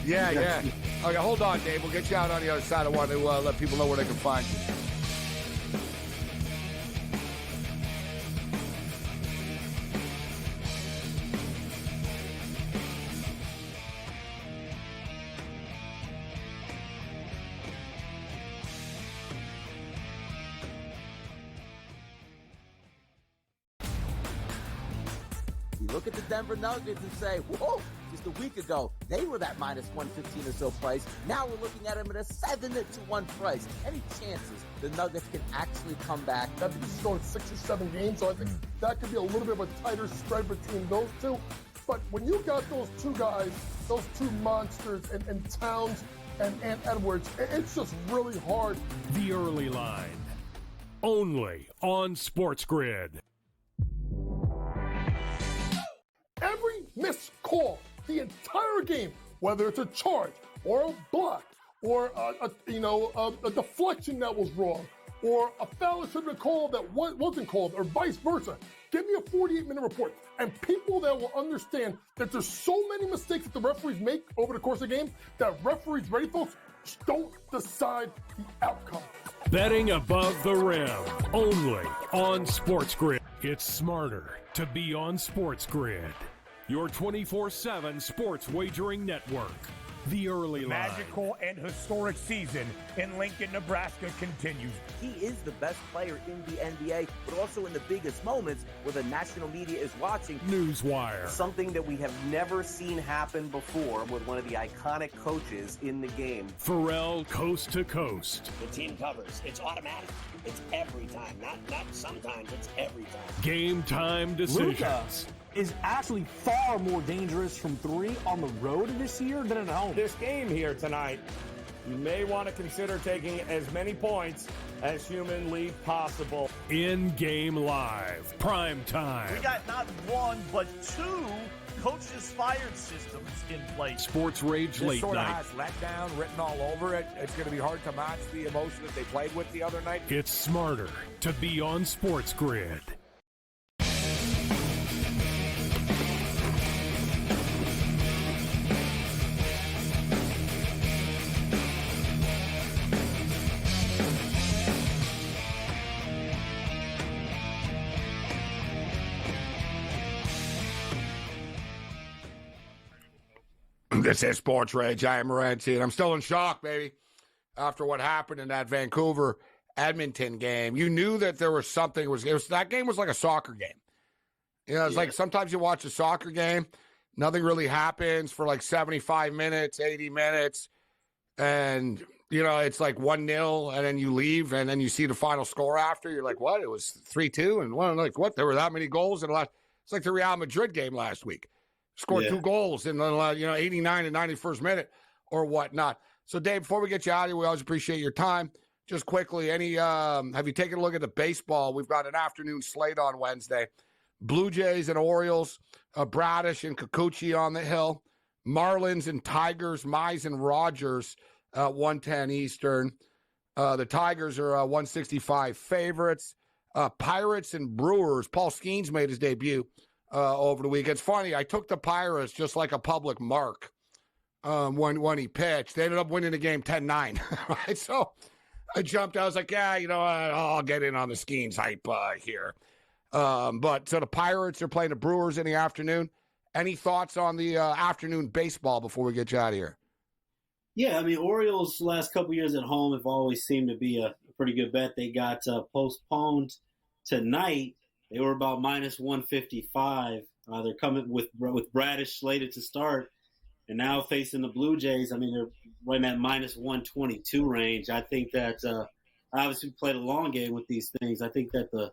Yeah. Okay, hold on, Dave. We'll get you out on the other side. I want to let people know where they can find you. Look at the Denver Nuggets and say, whoa, just a week ago, they were that minus 115 or so price. Now we're looking at them at a 7-1 price. Any chances the Nuggets can actually come back? I think this is going 6 or 7 games, so I think that could be a little bit of a tighter spread between those two. But when you got those two guys, those two monsters, and Towns and Edwards, it's just really hard. The early line, only on SportsGrid. Every missed call, the entire game, whether it's a charge or a block or a deflection that was wrong or a foul that should have been called that wasn't called or vice versa. Give me a 48-minute report. And people that will understand that there's so many mistakes that the referees make over the course of the game that referees, ready folks, don't decide the outcome. Betting above the rim, only on SportsGrid. It's smarter to be on SportsGrid, your 24/7 sports wagering network. The early line. Magical and historic season in Lincoln, Nebraska continues. He is the best player in the NBA, but also in the biggest moments where the national media is watching. Newswire. Something that we have never seen happen before with one of the iconic coaches in the game. Pharrell, coast to coast. The team covers. It's automatic. It's every time. Not sometimes. It's every time. Game time decisions. Luka is actually far more dangerous from 3 on the road this year than at home. This game here tonight, you may want to consider taking as many points as humanly possible. In-game live, prime time. We got not one, but 2 coaches fired systems in place. SportsRage This late sort of night. has letdown written all over it. It's going to be hard to match the emotion that they played with the other night. It's smarter to be on SportsGrid. This is SportsRage. I am Morency, and I'm still in shock, baby, after what happened in that Vancouver-Edmonton game. You knew that there was something. That game was like a soccer game. You know, it's like sometimes you watch a soccer game, nothing really happens for like 75 minutes, 80 minutes, and, you know, it's like 1-0, and then you leave, and then you see the final score after. You're like, what? It was 3-2, and what? There were that many goals in the last. It's like the Real Madrid game last week. Scored 2 goals in the 89 and 91st minute or whatnot. So, Dave, before we get you out of here, we always appreciate your time. Just quickly, have you taken a look at the baseball? We've got an afternoon slate on Wednesday. Blue Jays and Orioles, Bradish and Kikuchi on the hill. Marlins and Tigers, Mize and Rogers, 110 Eastern. The Tigers are 165 favorites. Pirates and Brewers. Paul Skeens made his debut over the weekend. It's funny, I took the Pirates just like a public mark when he pitched. They ended up winning the game 10-9. Right? So I jumped. I was like, yeah, I'll get in on the Skeens hype here. But so the Pirates are playing the Brewers in the afternoon. Any thoughts on the afternoon baseball before we get you out of here? Yeah, I mean, Orioles last couple years at home have always seemed to be a pretty good bet. They got postponed tonight. They were about minus 155. They're coming with Bradish slated to start, and now facing the Blue Jays. I mean, they're right in that minus 122 range. I think that obviously we played a long game with these things. I think that the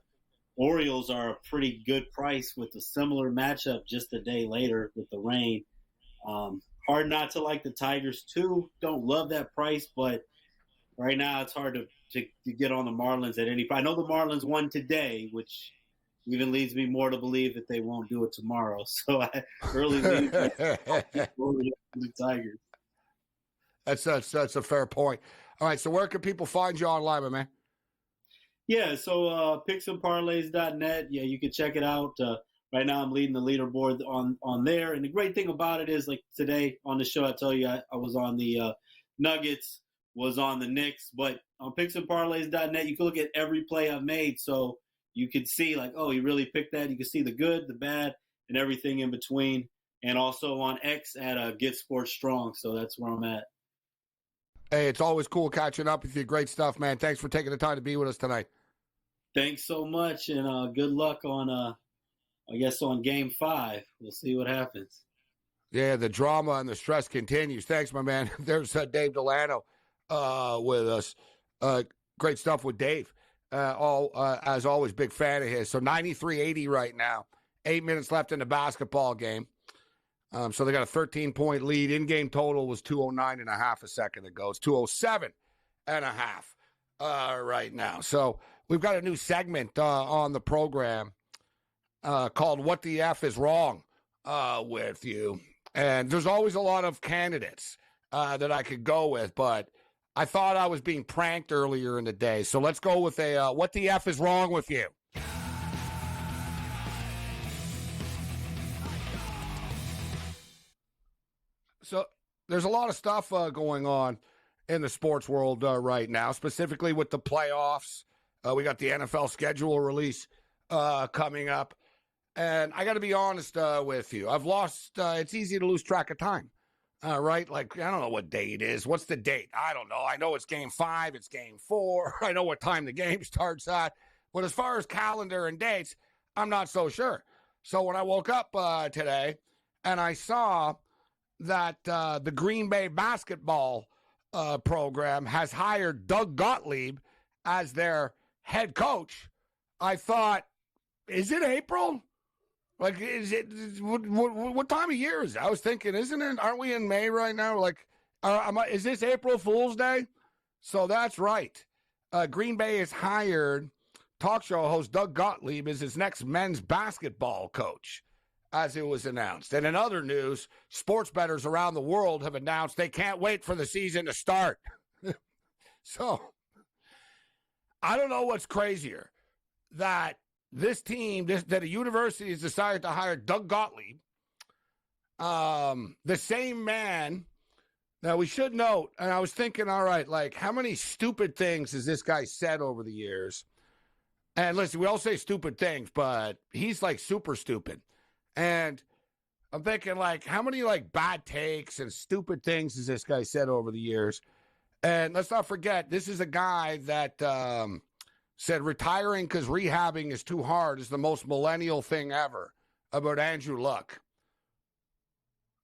Orioles are a pretty good price with a similar matchup just a day later with the rain. Hard not to like the Tigers, too. Don't love that price, but right now it's hard to get on the Marlins at any price. I know the Marlins won today, which even leads me more to believe that they won't do it tomorrow. So I early lead the Tigers. That's a fair point. All right, so where can people find you online, my man? Yeah, so picksandparlays.net. Yeah, you can check it out. Right now, I'm leading the leaderboard on there. And the great thing about it is, like today on the show, I tell you I was on the Nuggets, was on the Knicks. But on picksandparlays.net, you can look at every play I've made. So you can see, like, oh, he really picked that. You can see the good, the bad, and everything in between. And also on X at Get Sports Strong. So that's where I'm at. Hey, it's always cool catching up with you. Great stuff, man. Thanks for taking the time to be with us tonight. Thanks so much, and good luck on I guess on Game 5. We'll see what happens. Yeah, the drama and the stress continues. Thanks, my man. There's Dave Delano with us. Great stuff with Dave. As always, big fan of his. So 93-80 right now. 8 minutes left in the basketball game. So they got a 13-point lead. In-game total was 209.5 a second ago. It's 207.5 right now. So we've got a new segment on the program called What the F is Wrong with You. And there's always a lot of candidates that I could go with, but I thought I was being pranked earlier in the day. So let's go with a What the F is Wrong with You. So there's a lot of stuff going on in the sports world right now, specifically with the playoffs. We got the NFL schedule release coming up. And I got to be honest with you. I've lost, it's easy to lose track of time, right? Like, I don't know what day it is. What's the date? I don't know. I know it's Game 5. It's Game 4. I know what time the game starts at. But as far as calendar and dates, I'm not so sure. So when I woke up today and I saw that the Green Bay basketball program has hired Doug Gottlieb as their head coach, I thought, is it April? Like, is it what time of year is it? I was thinking, isn't it? Aren't we in May right now? Like, is this April Fool's Day? So that's right. Green Bay has hired talk show host Doug Gottlieb as his next men's basketball coach, as it was announced. And in other news, sports bettors around the world have announced they can't wait for the season to start. So, I don't know what's crazier, that this team, that a university has decided to hire Doug Gottlieb, the same man. Now, we should note, and I was thinking, all right, like, how many stupid things has this guy said over the years? And listen, we all say stupid things, but he's, like, super stupid. And I'm thinking, like, how many, like, bad takes and stupid things has this guy said over the years? And let's not forget, this is a guy that said retiring because rehabbing is too hard is the most millennial thing ever about Andrew Luck.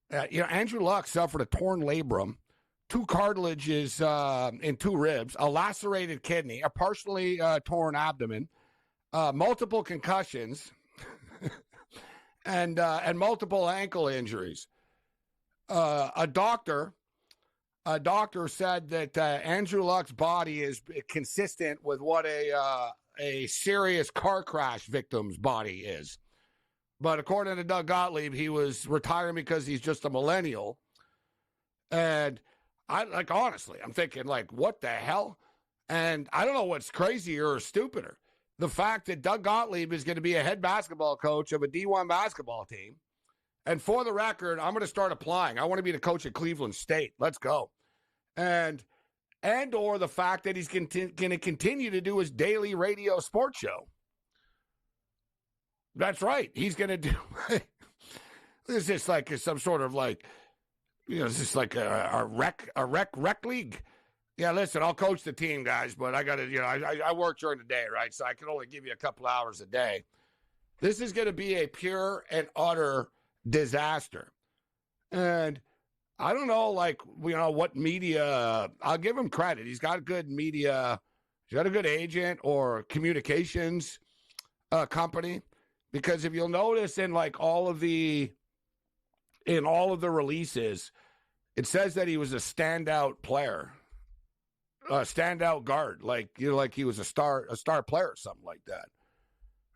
Andrew Luck suffered a torn labrum, 2 cartilages in 2 ribs, a lacerated kidney, a partially torn abdomen, multiple concussions, and multiple ankle injuries. A doctor a doctor said that Andrew Luck's body is consistent with what a serious car crash victim's body is. But according to Doug Gottlieb, he was retiring because he's just a millennial. And honestly, I'm thinking, what the hell? And I don't know what's crazier or stupider. The fact that Doug Gottlieb is going to be a head basketball coach of a D1 basketball team. And for the record, I'm going to start applying. I want to be the coach at Cleveland State. Let's go. And or the fact that he's going to continue to do his daily radio sports show. That's right. He's going to do. This is like some sort of it's just like a rec league. Yeah, listen, I'll coach the team, guys, but I got to, I work during the day, right? So I can only give you a couple hours a day. This is going to be a pure and utter disaster. And I don't know, what media. I'll give him credit. He's got good media. He's got a good agent or communications company. Because if you'll notice in all of the releases, it says that he was a standout player, a standout guard, like he was a star player or something like that.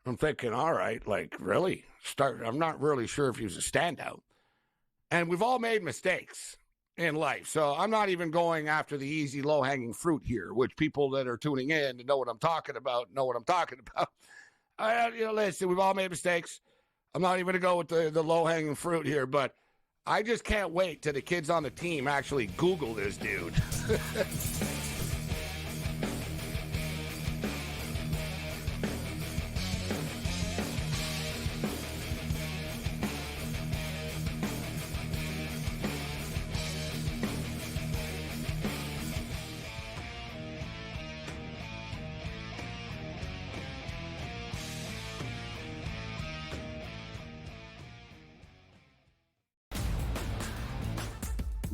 I'm thinking, all right, really? I'm not really sure if he was a standout. And we've all made mistakes in life. So I'm not even going after the easy, low-hanging fruit here, which people that are tuning in to know what I'm talking about know what I'm talking about. Listen, we've all made mistakes. I'm not even going to go with the low-hanging fruit here, but I just can't wait till the kids on the team actually Google this dude.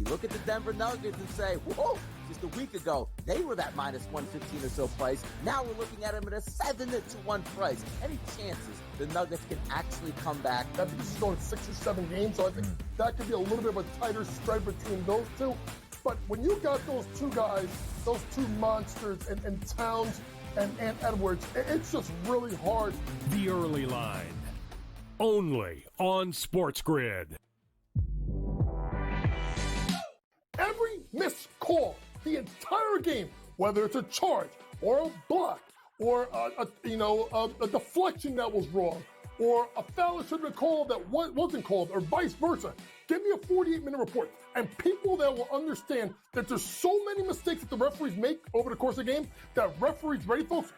Look at the Denver Nuggets and say, whoa, just a week ago, they were that minus 115 or so price. Now we're looking at them at a 7-1 price. Any chances the Nuggets can actually come back? I think this is going 6 or 7 games, so I think that could be a little bit of a tighter spread between those two. But when you got those two guys, those two monsters, and Towns and Edwards, it's just really hard. The early line, only on SportsGrid. Every missed call, the entire game, whether it's a charge or a block or a deflection that was wrong or a foul that should have been called that wasn't called or vice versa. Give me a 48-minute report. And people that will understand that there's so many mistakes that the referees make over the course of the game that referees, ready folks,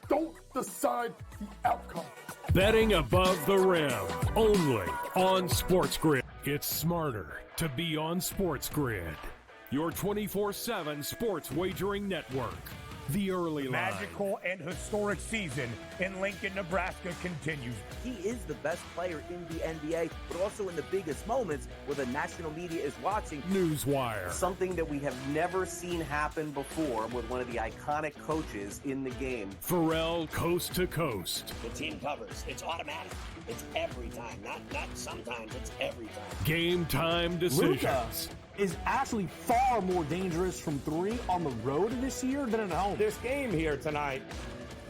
don't decide the outcome. Betting above the rim, only on SportsGrid. It's smarter to be on SportsGrid, your 24/7 sports wagering network. The early line. Magical and historic season in Lincoln, Nebraska continues. He is the best player in the NBA, but also in the biggest moments where the national media is watching. Newswire. Something that we have never seen happen before with one of the iconic coaches in the game. Pharrell, coast to coast. The team covers. It's automatic. It's every time. Not sometimes. It's every time. Game time decisions. Luka is actually far more dangerous from three on the road this year than at home. This game here tonight,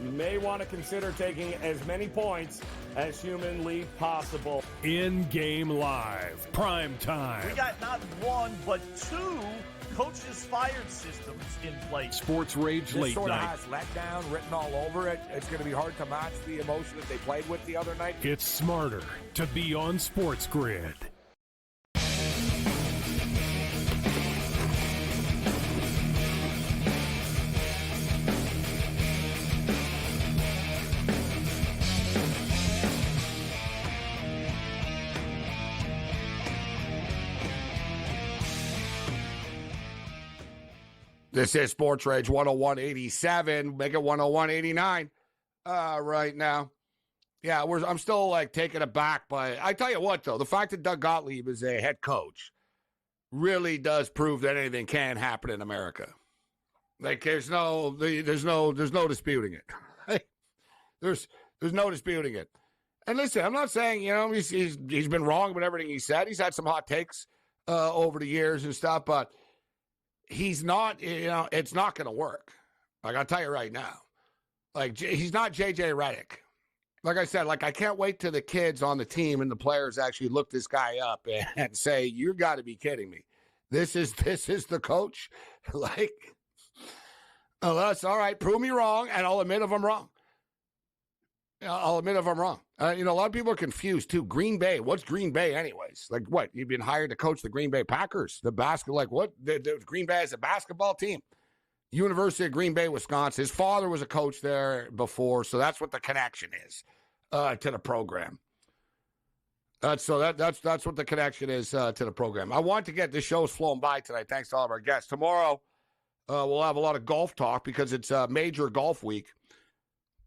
you may want to consider taking as many points as humanly possible. In-game live, prime time. We got not one, but two coaches fired systems in place. SportsRage late sort night. of has letdown written all over it. It's going to be hard to match the emotion that they played with the other night. It's smarter to be on SportsGrid. This is SportsRage 101.87. Make it 101.89 right now. Yeah, I'm still taken aback by. I tell you what, though, the fact that Doug Gottlieb is a head coach really does prove that anything can happen in America. There's no disputing it. There's no disputing it. And listen, I'm not saying he's been wrong about everything he said. He's had some hot takes over the years and stuff, but he's not, it's not going to work. Like, I'll tell you right now. Like, he's not J.J. Redick. Like I said, like, I can't wait till the kids on the team and the players actually look this guy up and say, you got to be kidding me. This is the coach? Like, oh, that's all right. Prove me wrong, and I'll admit if I'm wrong. I'll admit if I'm wrong. A lot of people are confused, too. Green Bay. What's Green Bay anyways? Like, what? You've been hired to coach the Green Bay Packers? The basketball, like, what? The Green Bay is a basketball team. University of Green Bay, Wisconsin. His father was a coach there before, so that's what the connection is to the program. That's what the connection is to the program. I want to get this show's flown by tonight. Thanks to all of our guests. Tomorrow, we'll have a lot of golf talk because it's major golf week.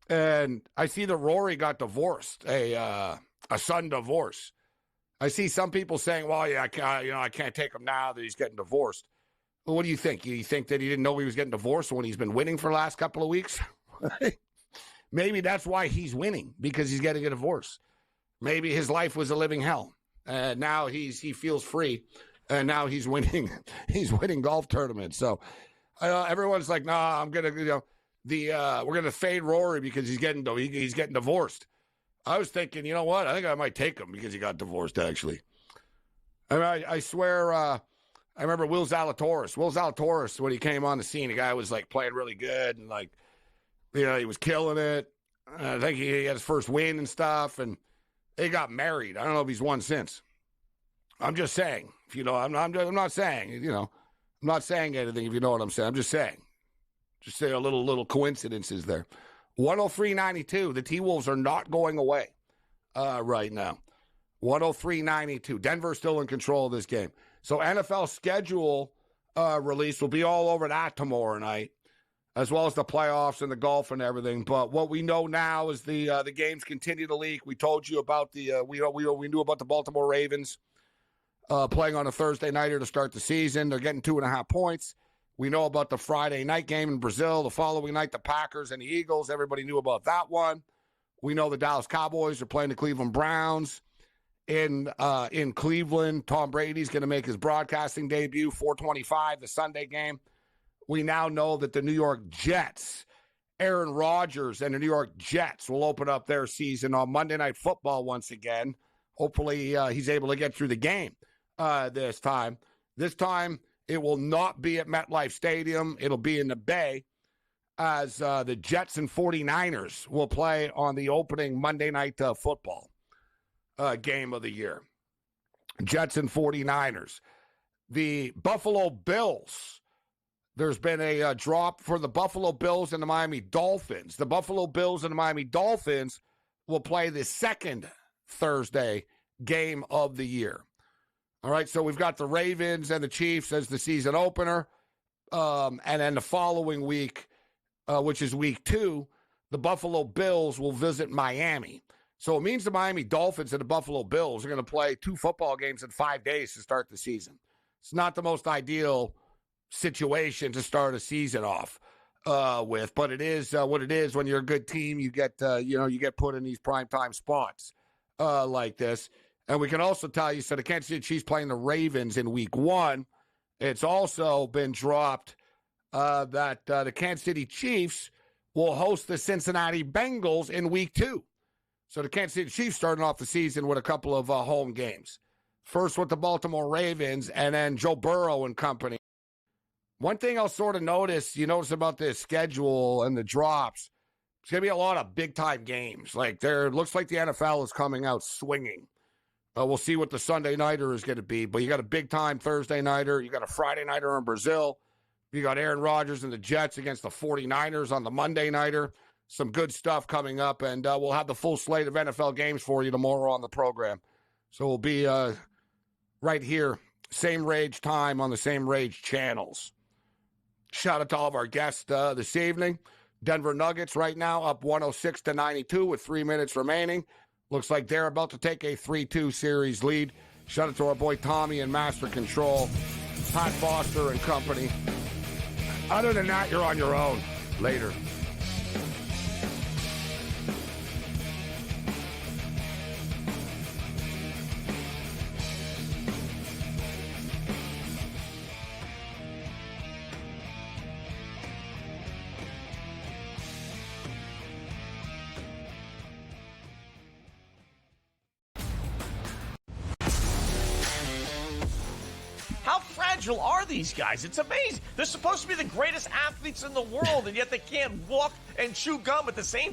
And I see that Rory got divorced, a son divorce. I see some people saying, well, yeah, I can't take him now that he's getting divorced. Well, what do you think? You think that he didn't know he was getting divorced when he's been winning for the last couple of weeks? Maybe that's why he's winning, because he's getting a divorce. Maybe his life was a living hell. And now he feels free. And now he's winning. He's winning golf tournaments. So everyone's like, nah, I'm going to, we're going to fade Rory because he's getting divorced. I was thinking, you know what? I think I might take him because he got divorced, actually. I swear, I remember Will Zalatoris. Will Zalatoris, when he came on the scene, the guy was like playing really good and like, he was killing it. I think he had his first win and stuff, and they got married. I don't know if he's won since. I'm just saying, I'm not saying, I'm not saying anything if you know what I'm saying. I'm just saying. Just say a little coincidences there. 103.92. The T-Wolves are not going away right now. 103.92. Denver's still in control of this game. So NFL schedule release will be all over that tomorrow night, as well as the playoffs and the golf and everything. But what we know now is the games continue to leak. We told you about we knew about the Baltimore Ravens playing on a Thursday nighter to start the season. They're getting 2.5 points. We know about the Friday night game in Brazil. The following night, the Packers and the Eagles. Everybody knew about that one. We know the Dallas Cowboys are playing the Cleveland Browns in Cleveland. Tom Brady's going to make his broadcasting debut, 4:25, the Sunday game. We now know that the New York Jets, Aaron Rodgers and the New York Jets will open up their season on Monday Night Football once again. Hopefully he's able to get through the game this time. This time it will not be at MetLife Stadium. It'll be in the Bay, as the Jets and 49ers will play on the opening Monday Night Football game of the year. Jets and 49ers. The Buffalo Bills. There's been a drop for the Buffalo Bills and the Miami Dolphins. The Buffalo Bills and the Miami Dolphins will play the second Thursday game of the year. All right, so we've got the Ravens and the Chiefs as the season opener. And then the following week, which is week 2, the Buffalo Bills will visit Miami. So it means the Miami Dolphins and the Buffalo Bills are going to play 2 football games in 5 days to start the season. It's not the most ideal situation to start a season off with, but it is what it is. When you're a good team, you get you get put in these primetime spots like this. And we can also tell you, so the Kansas City Chiefs playing the Ravens in week 1. It's also been dropped that the Kansas City Chiefs will host the Cincinnati Bengals in week 2. So the Kansas City Chiefs starting off the season with a couple of home games. First with the Baltimore Ravens, and then Joe Burrow and company. One thing I'll sort of notice about this schedule and the drops, it's going to be a lot of big-time games. Like, looks like the NFL is coming out swinging. We'll see what the Sunday nighter is going to be, but you got a big-time Thursday nighter. You got a Friday nighter in Brazil. You got Aaron Rodgers and the Jets against the 49ers on the Monday nighter. Some good stuff coming up, and we'll have the full slate of NFL games for you tomorrow on the program. So we'll be right here, same Rage time on the same Rage channels. Shout out to all of our guests this evening. Denver Nuggets right now up 106-92 with 3 minutes remaining. Looks like they're about to take a 3-2 series lead. Shout out to our boy Tommy and Master Control, Pat Foster and company. Other than that, you're on your own. Later. fragile are these guys? It's amazing. They're supposed to be the greatest athletes in the world, and yet they can't walk and chew gum at the same